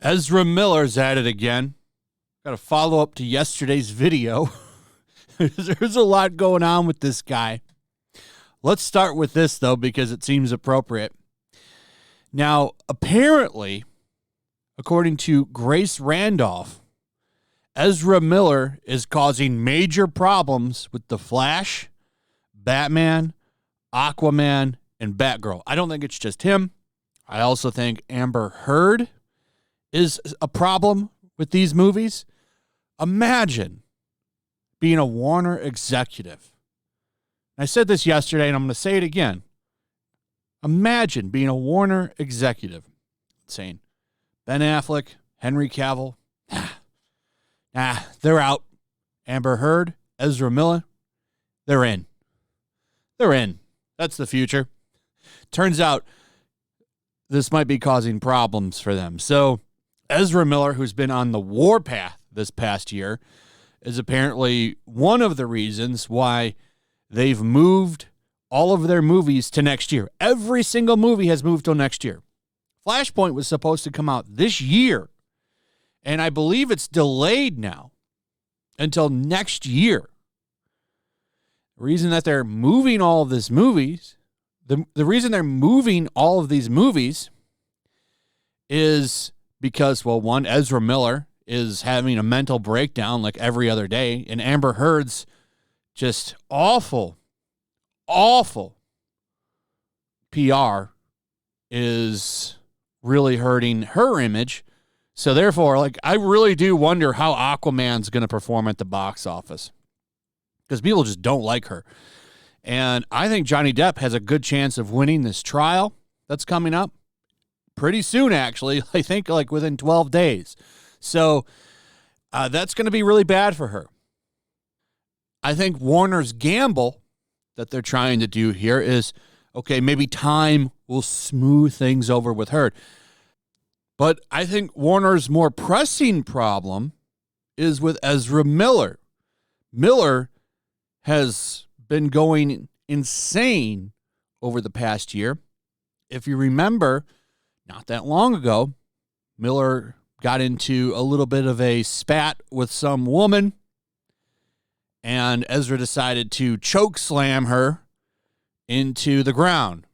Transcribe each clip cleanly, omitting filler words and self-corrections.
Ezra Miller's at it again. Got a follow-up to yesterday's video. There's a lot going on with this guy. Let's start with this, though, because it seems appropriate. Now, apparently, according to Grace Randolph, Ezra Miller is causing major problems with The Flash, Batman, Aquaman, and Batgirl. I don't think it's just him. I also think Amber Heard is a problem with these movies. Imagine being a Warner executive. I said this yesterday, and I'm going to say it again. Imagine being a Warner executive saying, Ben Affleck, Henry Cavill, they're out. Amber Heard, Ezra Miller, they're in. They're in. That's the future. Turns out this might be causing problems for them. So Ezra Miller, who's been on the warpath this past year, is apparently one of the reasons why they've moved all of their movies to next year. Every single movie has moved till next year. Flashpoint was supposed to come out this year, and I believe it's delayed now until next year. The reason that they're moving all of these movies, the reason they're moving all of these movies is because, well, one, Ezra Miller is having a mental breakdown like every other day, and Amber Heard's just awful PR is really hurting her image. So therefore, I really do wonder how Aquaman's going to perform at the box office, because people just don't like her. And I think Johnny Depp has a good chance of winning this trial that's coming up pretty soon, actually. I think within 12 days. So that's going to be really bad for her. I think Warner's gamble that they're trying to do here is, okay, maybe time will smooth things over with her. But I think Warner's more pressing problem is with Ezra Miller. Miller has been going insane over the past year. If you remember, not that long ago, Miller got into a little bit of a spat with some woman, and Ezra decided to choke slam her into the ground.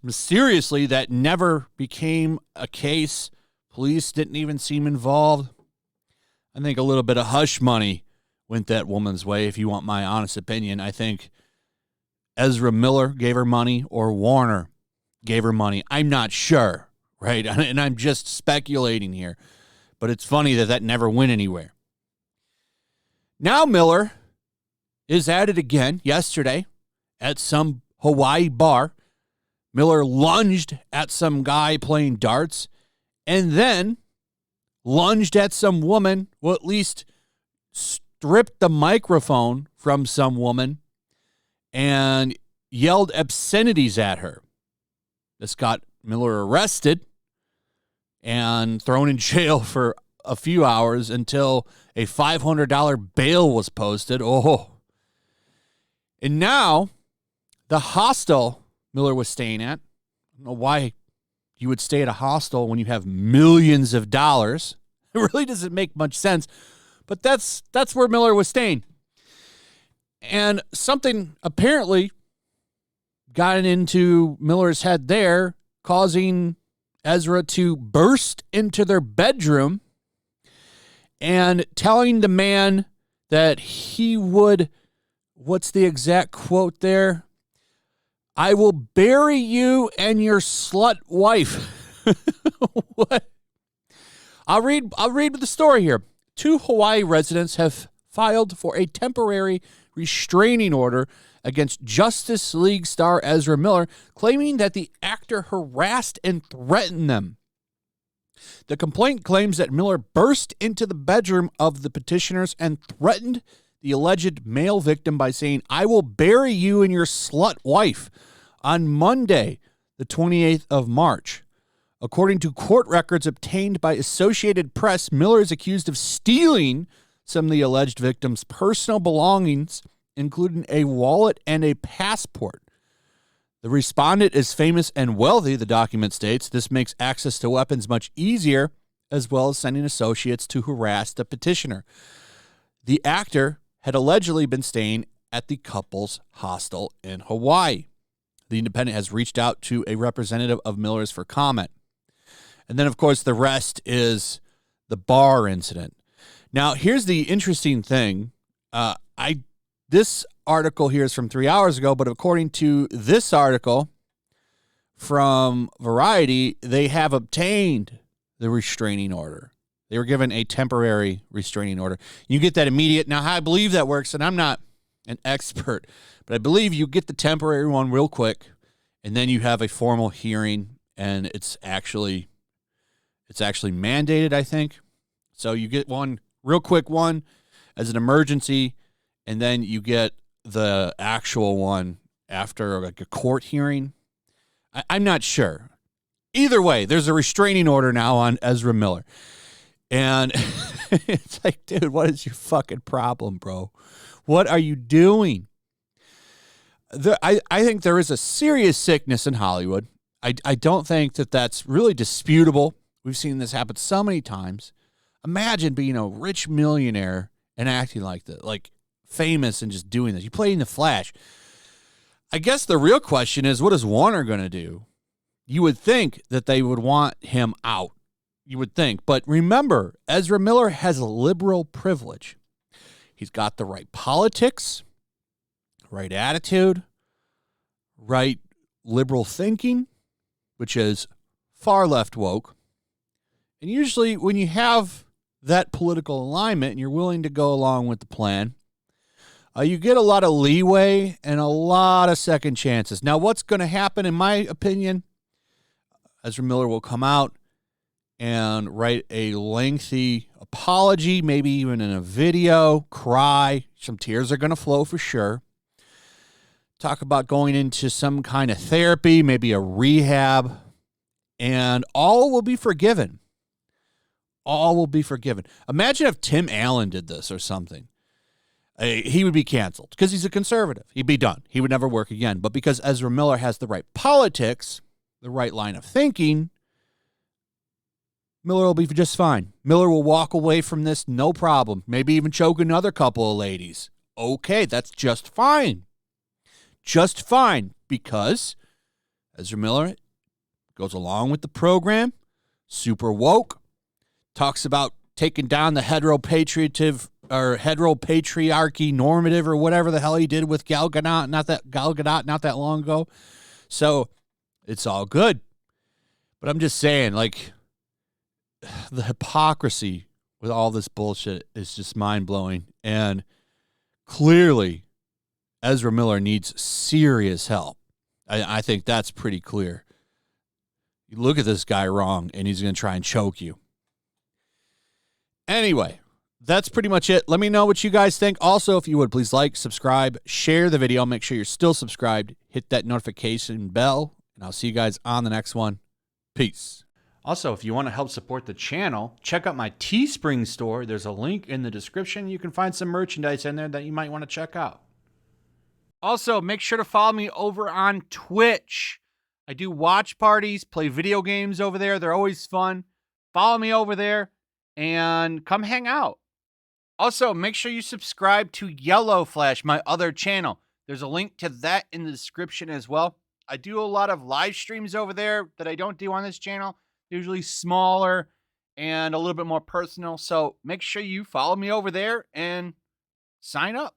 Mysteriously, that never became a case. Police didn't even seem involved. I think a little bit of hush money went that woman's way, if you want my honest opinion. I think Ezra Miller gave her money or Warner gave her money. I'm not sure, right? And I'm just speculating here. But it's funny that never went anywhere. Now Miller is at it again yesterday at some Hawaii bar. Miller lunged at some guy playing darts and then lunged at some woman, well, at least stripped the microphone from some woman and yelled obscenities at her. This got Miller arrested and thrown in jail for a few hours until a $500 bail was posted. Oh. And now the hostel Miller was staying at, I don't know why you would stay at a hostel when you have millions of dollars. It really doesn't make much sense, but that's where Miller was staying. And something apparently got into Miller's head there, causing Ezra to burst into their bedroom and telling the man that he would, what's the exact quote there? I will bury you and your slut wife. What? I'll read the story here. 2 Hawaii residents have filed for a temporary restraining order against Justice League star Ezra Miller, claiming that the actor harassed and threatened them. The complaint claims that Miller burst into the bedroom of the petitioners and threatened the alleged male victim by saying, I will bury you and your slut wife on Monday, the 28th of March. According to court records obtained by Associated Press, Miller is accused of stealing some of the alleged victim's personal belongings including a wallet and a passport. The respondent is famous and wealthy, the document states. This makes access to weapons much easier, as well as sending associates to harass the petitioner. The actor had allegedly been staying at the couple's hostel in Hawaii. The Independent has reached out to a representative of Miller's for comment. And then, of course, the rest is the bar incident. Now, here's the interesting thing. This article here is from 3 hours ago, but according to this article from Variety, they have obtained the restraining order. They were given a temporary restraining order. You get that immediate. Now, how I believe that works, and I'm not an expert, but I believe you get the temporary one real quick, and then you have a formal hearing, and it's actually mandated, I think. So you get one real quick one as an emergency, and then you get the actual one after like a court hearing. I'm not sure. Either way, there's a restraining order now on Ezra Miller. And it's like, dude, what is your fucking problem, bro? What are you doing? I think there is a serious sickness in Hollywood. I don't think that that's really disputable. We've seen this happen so many times. Imagine being a rich millionaire and acting like that, like famous and just doing this. You play in The Flash. I guess the real question is, what is Warner going to do? You would think that they would want him out. You would think. But remember, Ezra Miller has a liberal privilege. He's got the right politics, right attitude, right liberal thinking, which is far left woke. And usually when you have that political alignment and you're willing to go along with the plan, you get a lot of leeway and a lot of second chances. Now, what's going to happen, in my opinion, Ezra Miller will come out and write a lengthy apology, maybe even in a video, cry. Some tears are going to flow for sure. Talk about going into some kind of therapy, maybe a rehab, and all will be forgiven. All will be forgiven. Imagine if Tim Allen did this or something. He would be canceled because he's a conservative. He'd be done. He would never work again. But because Ezra Miller has the right politics, the right line of thinking, Miller will be just fine. Miller will walk away from this, no problem. Maybe even choke another couple of ladies. Okay, that's just fine. Just fine, because Ezra Miller goes along with the program, super woke, talks about taking down the heteropatriarchy normative or whatever the hell he did with Gal Gadot not that long ago. So it's all good. But I'm just saying, like, the hypocrisy with all this bullshit is just mind-blowing. And clearly, Ezra Miller needs serious help. I think that's pretty clear. You look at this guy wrong, and he's going to try and choke you. Anyway, that's pretty much it. Let me know what you guys think. Also, if you would, please like, subscribe, share the video. Make sure you're still subscribed. Hit that notification bell, and I'll see you guys on the next one. Peace. Also, if you want to help support the channel, check out my Teespring store. There's a link in the description. You can find some merchandise in there that you might want to check out. Also, make sure to follow me over on Twitch. I do watch parties, play video games over there. They're always fun. Follow me over there and come hang out. Also, make sure you subscribe to YellowFlash, my other channel. There's a link to that in the description as well. I do a lot of live streams over there that I don't do on this channel. Usually smaller and a little bit more personal. So make sure you follow me over there and sign up.